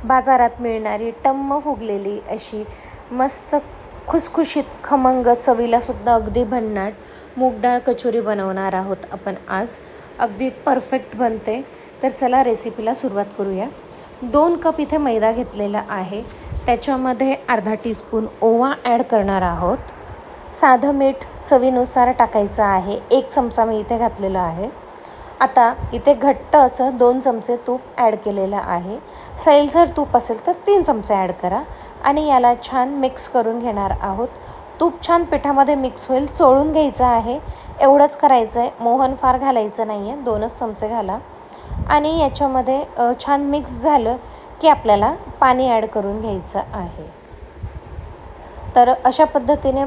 बाजारात मिळणारी टम्म फुगलेली अशी मस्त खुसखुशीत खमंग चवीलासुद्धा अगदी भन्नाट मूग डाळ कचोरी बनवणार आहोत आपण आज. अगदी परफेक्ट बनते. तर चला रेसिपीला सुरुवात करूया. 2 कप इथे मैदा घेतलेला आहे. त्याच्यामध्ये अर्धा टीस्पून ओवा ॲड करणार आहोत. साधं मीठ चवीनुसार टाकायचं आहे. 1 चमचा मी इथे घातलेला आहे. आता इथे घट्ट असं 2 चमचे तूप ॲड केलेलं आहे. सैलसर तूप असेल तर 3 चमचे ॲड करा आणि याला छान मिक्स करून घेणार आहोत. तूप छान पिठामध्ये मिक्स होईल. चोळून घ्यायचं आहे. एवढंच करायचं आहे. मोहन फार घालायचं नाही आहे. 2च चमचे घाला आणि याच्यामध्ये छान मिक्स झालं की आपल्याला पाणी ॲड करून घ्यायचं आहे. तर अशा पद्धतीने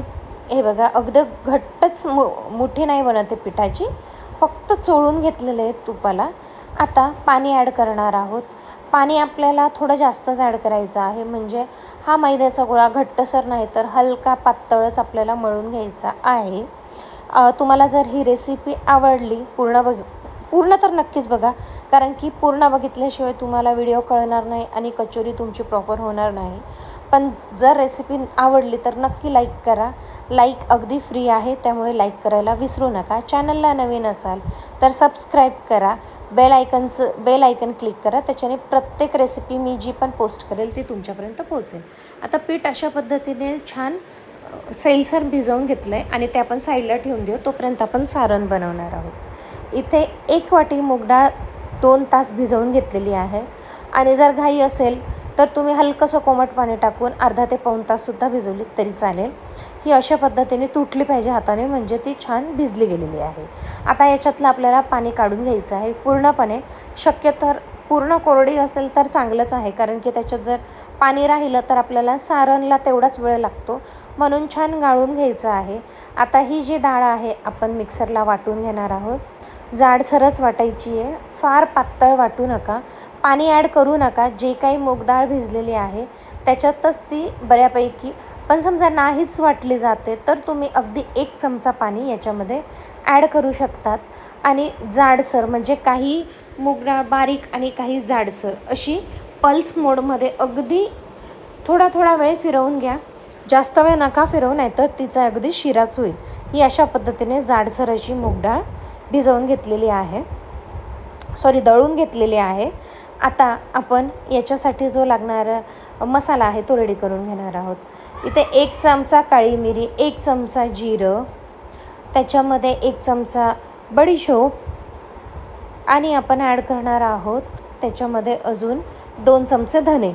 हे बघा अगदी घट्टच मुठी नाही बनते पिठाची, फक्त चोळून घेतलेले आहे तुपाला. आता पाणी ॲड करणार आहोत. पाणी आपल्याला थोडं जास्तच ॲड करायचं आहे, म्हणजे हा मैद्याचा गोळा घट्टसर नाही तर हलका पातळच आपल्याला मळून घ्यायचा आहे. तुम्हाला जर ही रेसिपी आवडली पूर्ण तर नक्कीच बघा, कारण की पूर्ण बघितल्याशिवाय तुम्हाला व्हिडिओ कळणार नाही आणि कचोरी तुमची प्रॉपर होणार नाही. पण जर रेसिपी आवडली तर नक्की लाईक करा. लाईक अगदी फ्री आहे, त्यामुळे लाईक करायला विसरू नका. चॅनलला नवीन असाल तर सबस्क्राईब करा. बेल आयकन क्लिक करा. त्याच्याने प्रत्येक रेसिपी मी जी पण पोस्ट करेल ती तुमच्यापर्यंत पोहोचेल. आता पीठ अशा पद्धतीने छान सैलसर भिजवून घेतलं आहे आणि ते आपण साईडला ठेवून देऊ. तोपर्यंत आपण सारण बनवणार आहोत. इथे 1 वाटी मूग डाळ 2 तास भिजवून घेतलेली आहे आणि जर घाई असेल तर तुम्ही हलकंसं कोमट पाणी टाकून अर्धा ते पाऊण ताससुद्धा भिजवली तरी चालेल. ही अशा पद्धतीने तुटली पाहिजे हाताने, म्हणजे ती छान भिजली गेलेली आहे. आता याच्यातलं आपल्याला पाणी काढून घ्यायचं आहे पूर्णपणे. शक्यतर पूर्ण कोरडी असेल तर चांगलंच आहे, कारण की त्याच्यात जर पाणी राहिलं तर आपल्याला सारणला तेवढाच वेळ लागतो, म्हणून छान गाळून घ्यायचं आहे. आता ही जी डाळ आहे आपण मिक्सरला वाटून घेणार आहोत. जाडसरच वाटायची आहे, फार पातळ वाटू नका. पाणी ॲड करू नका. जे काही मूग डाळ भिजलेली आहे त्याच्यातच ती बऱ्यापैकी, पण समजा नाहीच वाटली जाते तर तुम्ही अगदी 1 चमचा पाणी याच्यामध्ये ॲड करू शकतात. आणि जाडसर, म्हणजे काही मूग डाळ बारीक आणि काही जाडसर अशी पल्स मोडमध्ये अगदी थोडा वेळ फिरवून घ्या. जास्त वेळ नका फिरवू, नाही तर तिचा अगदी शिराच होईल. ही अशा पद्धतीने जाडसर अशी मूग डाळ भिजवून घेतलेली आहे, दळून घेतलेली आहे. आता आपण याच्यासाठी जो लागणारा मसाला आहे तो रेडी करून घेणार आहोत. इथे 1 चमचा काळी मिरी, 1 चमचा जिरं, त्याच्यामध्ये 1 चमचा बडीशोप आणि आपण ॲड करणार आहोत त्याच्यामध्ये अजून 2 चमचे धने.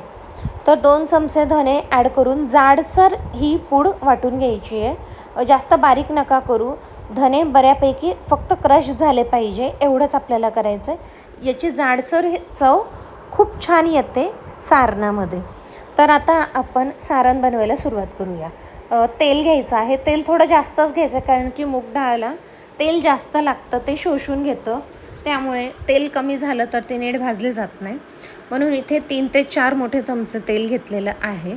तर 2 चमचे धने ॲड करून जाडसर ही पूड वाटून घ्यायची आहे. जास्त बारीक नका करू. धने बऱ्यापैकी फक्त क्रश झाले पाहिजे, एवढंच आपल्याला करायचं आहे. याची जाडसर चव खूप छान येते सारणामध्ये. तर आता आपण सारण बनवायला सुरुवात करूया. तेल घ्यायचं आहे. तेल थोडं जास्तच घ्यायचं, कारण की मूग डाळला तेल जास्त लागतं, ते शोषून घेतं. त्यामुळे तेल कमी झालं तर ते नीट भाजले जात नाही, म्हणून इथे 3 ते 4 मोठे चमचे तेल घेतलेलं आहे.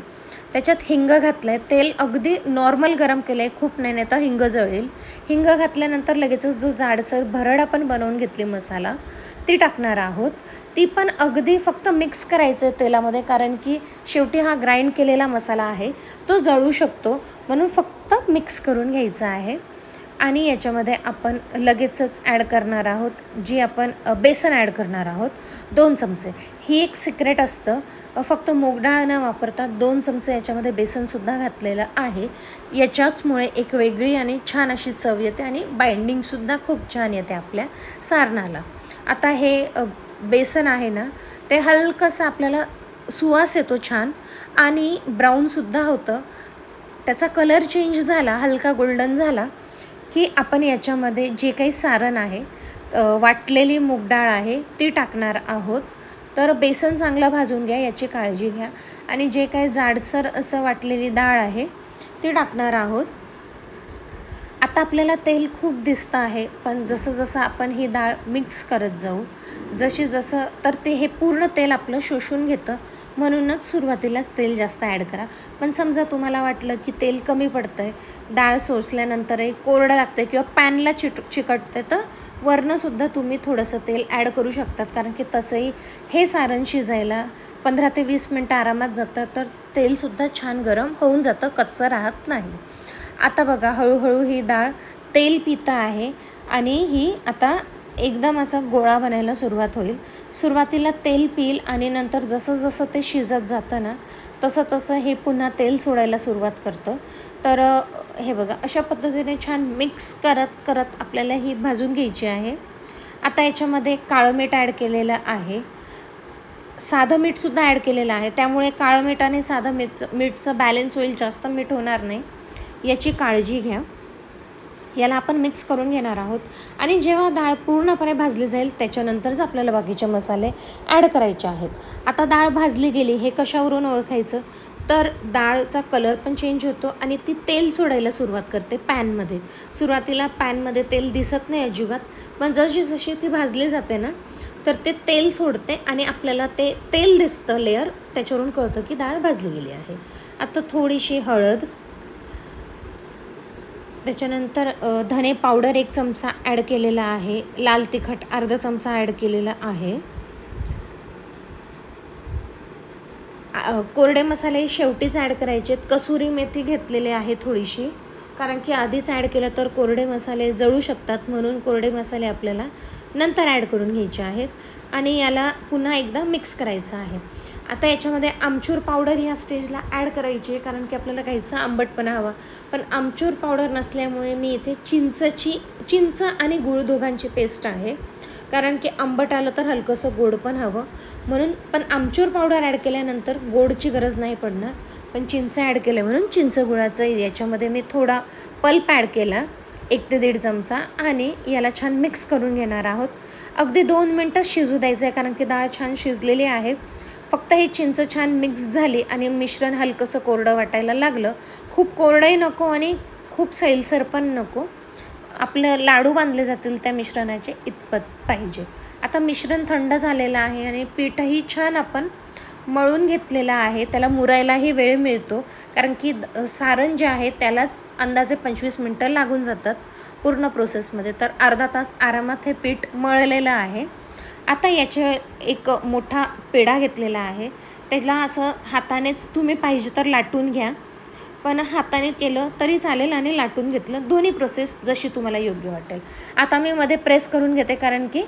त्याच्यात हिंग घातलं आहे. तेल अगदी नॉर्मल गरम केलं आहे, खूप नाही तर हिंग जळेल. हिंग घातल्यानंतर लगेचच जो जाडसर भरड आपण बनवून घेतली मसाला ती टाकणार आहोत. ती पण अगदी फक्त मिक्स करायचं आहे तेलामध्ये, कारण की शेवटी हा ग्राइंड केलेला मसाला आहे तो जळू शकतो, म्हणून फक्त मिक्स करून घ्यायचा आहे. आणि याच्यामध्ये आपण लगेचच ॲड करणार आहोत जी आपण बेसन ॲड करणार आहोत 2 चमचे. ही एक सिक्रेट असतं, फक्त मूग डाळ न वापरता 2 चमचे याच्यामध्ये बेसनसुद्धा घातलेलं आहे. याच्याचमुळे एक वेगळी आणि छान अशी चव येते आणि बाइंडिंगसुद्धा खूप छान येते आपल्या सारणाला. आता हे बेसन आहे ना, ते हलकंसं आपल्याला सुवास येतो छान आणि ब्राऊनसुद्धा होतं. त्याचा कलर चेंज झाला, हलका गोल्डन झाला की आपण याच्यामध्ये जे काही सारण आहे, वाटलेली मूग डाळ आहे ती टाकणार आहोत. तर बेसन चांगलं भाजून घ्या, याची काळजी घ्या. आणि जे काही जाडसर असं वाटलेली डाळ आहे ती टाकणार आहोत. आता आता आपल्याला तेल खूप दिसतं आहे, पण जसं जसं आपण ही डाळ मिक्स करत जाऊ, जसं तर ते हे पूर्ण तेल आपलं शोषून घेतं. म्हणूनच सुरुवातीलाच तेल जास्त ॲड करा. पण समजा तुम्हाला वाटलं की तेल कमी पडतं आहे, डाळ सोसल्यानंतरही कोरडं लागतं आहे किंवा पॅनला चिकटते, तर वरनंसुद्धा तुम्ही थोडंसं तेल ॲड करू शकतात. कारण की तसंही हे सारण शिजायला 15 ते 20 मिनटं आरामात जातं, तर तेलसुद्धा छान गरम होऊन जातं, कच्चं राहत नाही. आता बघा हळूहळू ही डाळ तेल पितं आहे आणि ही आता एकदम असा गोळा बनायला सुरुवात होईल. सुरुवातीला तेल पिईल आणि नंतर जसं जसं ते शिजत जातं ना, तसं तसं हे पुन्हा तेल सोडायला सुरुवात करतं. तर हे बघा अशा पद्धतीने छान मिक्स करत करत आपल्याला ही भाजून घ्यायची आहे. आता याच्यामध्ये काळं मीठ ॲड केलेलं आहे, साधं मीठसुद्धा ॲड केलेलं आहे. त्यामुळे काळं मीठ आणि साधं मीठचं बॅलन्स होईल, जास्त मीठ होणार नाही, याची काळजी घ्या. याला आपण मिक्स करून घेणार आहोत आणि जेव्हा डाळ पूर्णपणे भाजली जाईल त्याच्यानंतरच आपल्याला बाकीचे मसाले ॲड करायचे आहेत. आता डाळ भाजली गेली हे कशावरून ओळखायचं, तर डाळचा कलर पण चेंज होतो आणि ती तेल सोडायला सुरुवात करते पॅनमध्ये. सुरुवातीला पॅनमध्ये तेल दिसत नाही अजिबात, पण जशी जशी ती भाजली जाते ना, तर ते तेल सोडते आणि आपल्याला ते तेल दिसतं लेअर, त्याच्यावरून कळतं की डाळ भाजली गेली आहे. आता थोडीशी हळद, त्याच्यानंतर धने पावडर 1 चमचा ॲड केलेला आहे, लाल तिखट अर्धा चमचा ॲड केलेला आहे. कोरडे मसाले शेवटीच ॲड करायचे आहेत. कसुरी मेथी घेतलेली आहे थोडीशी, कारण की आधीच ॲड केलं तर कोरडे मसाले जळू शकतात, म्हणून कोरडे मसाले आपल्याला नंतर ॲड करून घ्यायचे आहेत आणि याला पुन्हा एकदा मिक्स करायचं आहे. आता याच्यामध्ये आमचूर पावडर ह्या स्टेजला ॲड करायची आहे, कारण की आपल्याला काहीचा आंबटपणा हवा. पण आमचूर पावडर नसल्यामुळे मी इथे चिंच आणि गूळ दोघांची पेस्ट आहे, कारण की आंबट आलं तर हलकंसं गोड पण हवं म्हणून. पण आमचूर पावडर ॲड केल्यानंतर गोडची गरज नाही पडणार, पण चिंच ॲड केलं म्हणून चिंच गुळाचं याच्यामध्ये मी थोडा पल्प ॲड केला, 1 ते 1.5 चमचा, आणि याला छान मिक्स करून घेणार आहोत. अगदी 2 मिनटं शिजू द्यायचं आहे, कारण की डाळ छान शिजलेली आहे. फक्त ही चिंच छान मिक्स झाली आणि मिश्रण हलकंसं कोरडं वाटायला लागलं, खूप कोरडंही नको आणि खूप सैलसर पण नको, आपलं लाडू बांधले जातील त्या मिश्रणाचे इतपत पाहिजे. आता मिश्रण थंड झालेलं आहे आणि पीठही छान आपण मळून घेतलेलं आहे. त्याला मुरायलाही वेळ मिळतो, कारण की सारण जे आहे त्यालाच अंदाजे 25 मिनटं लागून जातात पूर्ण प्रोसेसमध्ये, तर अर्धा तास आरामात हे पीठ मळलेलं आहे. आता याचे एक मोठा पेढा घेतलेला आहे, त्याला असं हातानेच तुम्ही पाहिजे तर लाटून घ्या, पण हाताने केलं तरी चालेल आणि लाटून घेतलं, दोन्ही प्रोसेस जशी तुम्हाला योग्य वाटेल. आता मी मध्ये प्रेस करून घेते, कारण की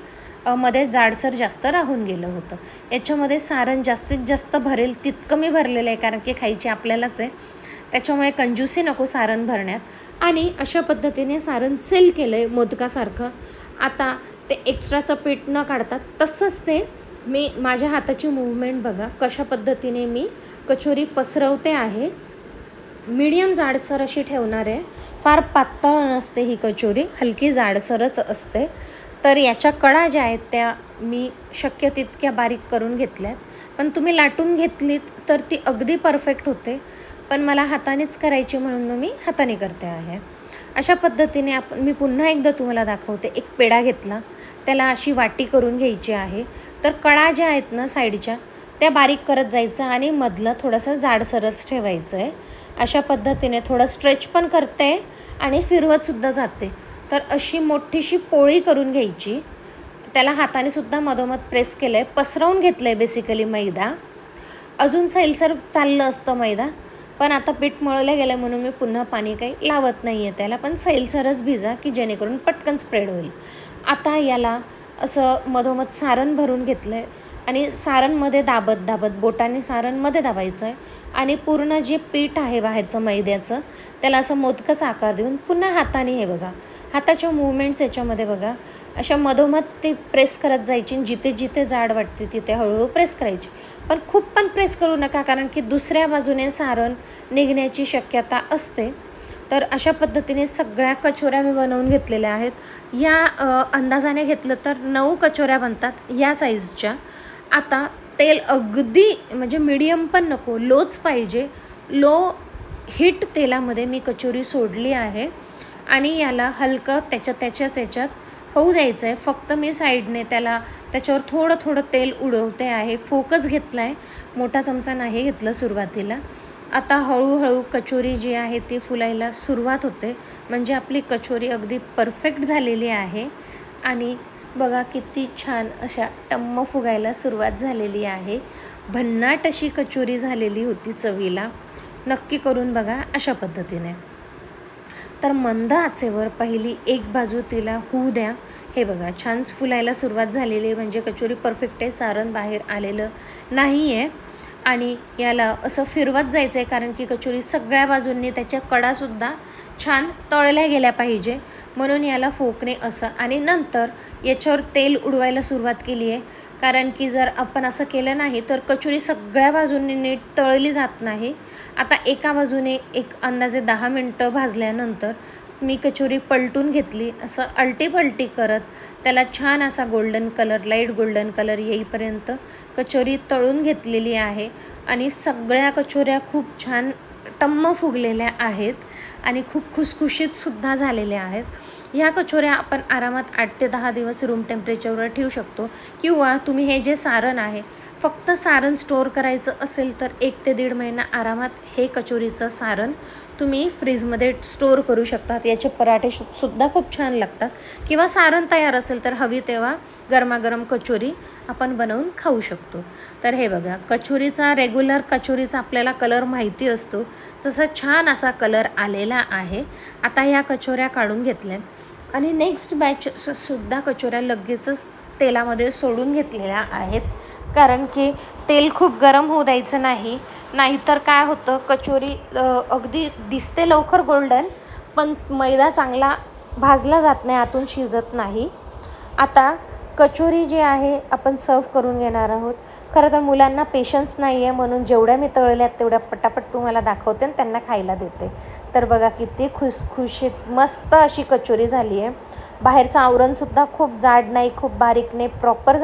मध्ये जाडसर जास्त राहून गेलं होतं. याच्यामध्ये सारण जास्तीत जास्त भरेल तितकं मी भरलेलं आहे, कारण की खायची आपल्यालाच आहे, त्याच्यामुळे कंजूसी नको सारण भरण्यात. आणि अशा पद्धतीने सारण सील केलं आहे मोदकासारखं. आता ते एक्स्ट्राचं पीठ न काढतात तसंच ते मी माझ्या हाताची मूवमेंट बघा कशा पद्धतीने मी कचोरी पसरवते आहे. मीडियम जाडसर अशी ठेवणार आहे, फार पातळ नसते ही कचोरी, हलकी जाडसरच असते. तर याच्या कडा ज्या आहेत त्या मी शक्य तितक्या बारीक करून घेतल्यात, पण तुम्ही लाटून घेतलीत तर ती अगदी परफेक्ट होते, पण मला हातानेच करायची म्हणून मी हाताने करते आहे. अशा पद्धतीने मी पुन्हा एकदा तुम्हाला दाखवते. एक पेढा घेतला, त्याला अशी वाटी करून घ्यायची आहे, तर कडा ज्या आहेत ना साईडच्या त्या बारीक करत जायचं आणि मधलं थोडंसं जाडसरच ठेवायचं आहे. अशा पद्धतीने थोडं स्ट्रेच पण करते आणि फिरवतसुद्धा जाते. तर अशी मोठीशी पोळी करून घ्यायची, त्याला हाताने सुद्धा मधोमध प्रेस केलं आहे, पसरवून घेतलं आहे बेसिकली मैदा. अजून सैलसर चाललं असतं मैदा, पण आता पीठ मळलं गेलं म्हणून मी पुन्हा पाणी काही लावत नाही आहे त्याला, पण सैलसरच भिजा की जेणेकरून पटकन स्प्रेड होईल. आता याला असं मधोमध सारण भरून घेतलं आहे आणि सारणमध्ये दाबत बोटाने सारणमध्ये दाबायचं आहे आणि पूर्ण जे पीठ आहे बाहेरचं मैद्याचं त्याला असं मोदकाचा आकार देऊन पुन्हा हाताने, हे बघा हाताच्या मूवमेंट्स याच्यामध्ये बघा, अशा मधोमध ते प्रेस करत जायची, जिथे जिथे जाड वाटते तिथे हळूहळू प्रेस करायची. पण खूप पण प्रेस करू नका, कारण की दुसऱ्या बाजूने सारण निघण्याची शक्यता असते. तर अशा पद्धतीने सगळ्या कचोऱ्या मी बनवून घेतलेल्या आहेत. या अंदाजाने घेतलं तर 9 कचोऱ्या बनतात या साईजच्या. आता तेल अगदी म्हणजे मीडियम पण नको, लोच पाहिजे. लो हीट तेलामध्ये मी कचोरी सोडली आहे आणि याला हलकं त्याच्याच याच्यात होऊ द्यायचं आहे. फक्त मी साईडने त्याच्यावर थोडं तेल उडवते आहे. फोकस घेतला आहे, मोठा चमचा नाही घेतला सुरुवातीला. आता हळूहळू कचोरी जी आहे ती फुलायला सुरुवात होते. म्हणजे आपली कचोरी अगदी परफेक्ट झालेली आहे. आणि बघा किती छान अशा टम्म फुगायला सुरुवात झालेली आहे. भन्नाट अशी कचोरी झालेली होती चवीला. नक्की करून बघा अशा पद्धतीने. तर मंद आचेवर पहिली एक बाजू तिला होऊ द्या. हे बघा छान फुलायला सुरुवात झालेली आहे. म्हणजे कचोरी परफेक्ट आहे, सारण बाहेर आलेलं नाही आहे. आणि याला असं फिरवत जायचं आहे, कारण की कचोरी सगळ्या बाजूंनी त्याच्या कडासुद्धा छान तळल्या गेल्या पाहिजे. म्हणून याला फोकने असं. आणि नंतर याच्यावर तेल उडवायला सुरुवात केली आहे, कारण की जर आपण असं केलं नाही तर कचोरी सगळ्या बाजूंनी नीट तळली जात नाही. आता एका बाजूने एक अंदाजे 10 मिनटं भाजल्यानंतर मी कचोरी पलटून घेतली. असं अलटीपलटी करत त्याला छान असा golden colour, light golden colour येईपर्यंत कचोरी तळून घेतलेली आहे. आणि सगळ्या कचोऱ्या खूप छान टम्म फुगलेल्या आहेत आणि खूप खुसखुशीतसुद्धा झालेल्या आहेत. ह्या कचोऱ्या आपण आरामात 8 ते 10 दिवस रूम टेम्परेचरवर ठेवू शकतो. किंवा तुम्ही हे जे सारण आहे, फक्त सारण स्टोअर करायचं असेल तर 1 ते 1.5 महिना आरामात हे कचोरीचं सारण तुम्ही फ्रीजमध्ये स्टोअर करू शकतात. याचे पराठेसुद्धा खूप छान लागतात. किंवा सारण तयार असेल तर हवी तेव्हा गरमागरम कचोरी आपण बनवून खाऊ शकतो. तर हे बघा, रेग्युलर कचोरीचा आपल्याला कलर माहिती असतो, तसा छान असा कलर आलेला आहे. आता ह्या कचोऱ्या काढून घेतल्यात आणि नेक्स्ट बॅचसुद्धा कचोऱ्या लगेचच तेलामध्ये सोडून घेतलेल्या आहेत. कारण की तेल खूप गरम होऊ द्यायचं नाही, नाहीतर काय होतं, कचोरी अगदी दिसते लवकर गोल्डन, पण मैदा चांगला भाजला जात नाही, आतून शिजत नाही. आता कचोरी जी आहे आपण सर्व करून घेणार आहोत. खरं तर मुलांना पेशन्स नाही आहे, म्हणून जेवढ्या मी तळल्यात तेवढ्या पटापट तुम्हाला दाखवते आणि त्यांना खायला देते. तर बघा किती खुसखुशीत मस्त अशी कचोरी झाली आहे. बाहेरचं आवरणसुद्धा खूप जाड नाही, खूप बारीक नाही, प्रॉपर